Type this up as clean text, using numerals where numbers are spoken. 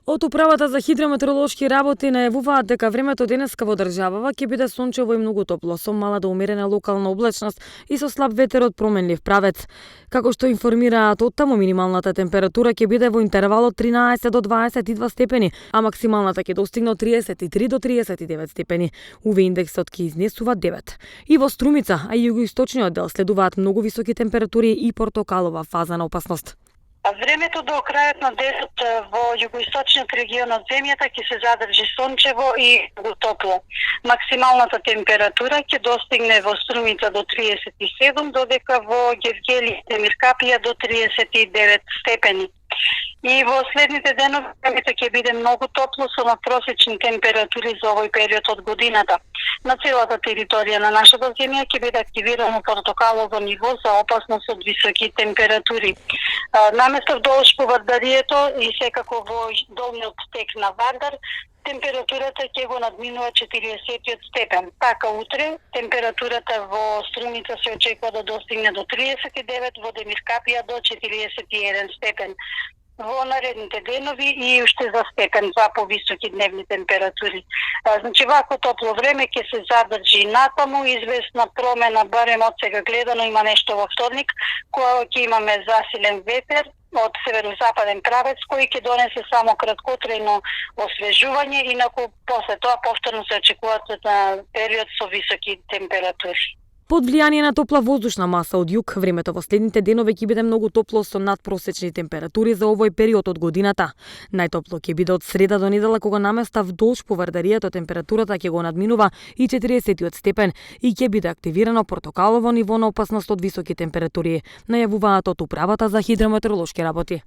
Од управата за хидрометеоролошки работи најавуваат дека времето денеска во државава ќе биде сончево и многу топло, со мала до умерена локална облачност и со слаб ветер од променлив правец. Како што информираат оттаму, минималната температура ќе биде во интервал од 13 до 22 степени, а максималната ќе достигне од 33 до 39 степени. УВ индексот ќе изнесува 9. И во Струмица, а и југоисточниот дел следуваат многу високи температури и портокалова фаза на опасност. Времето до крајот на денот во југоисточниот регион од земјата ќе се задржи сончево и топло. Максималната температура ќе достигне во Струмица до 37, додека во Гевгели и Миркапија до 39 степени. И во следните денови времето ќе биде многу топло со надпросечни температури за овој период од годината. На целата територија на нашата земја ќе биде активирано портокалово ниво за опасност од високи температури. Наместо вдолж по Вардарието и секако во долниот тек на Вардар, температурата ќе го надминува 40 степен. Така утре температурата во Струмица се очекува да достигне до 39, во Демиркапија до 41 степен. Во наредните денови и уште за степен 2 повисоки дневни температури. Значи, вако топло време ќе се задржи натаму, известна промена, барем од сега гледано има нешто во вторник, кога ќе имаме засилен ветер од северозападен правец, кој ќе донесе само краткотрајно освежување, инаку после тоа повторно се очекуваат период со високи температури. Под влијание на топла воздушна маса од југ, времето во следните денови ќе биде многу топло со надпросечни температури за овој период од годината. Најтопло ќе биде од среда до недела, кога наместа вдолж по Вардарието температурата ќе го надминува и 40 степен и ќе биде активирано портокалово ниво на опасност од високи температури, најавуваат од управата за хидрометеоролошки работи.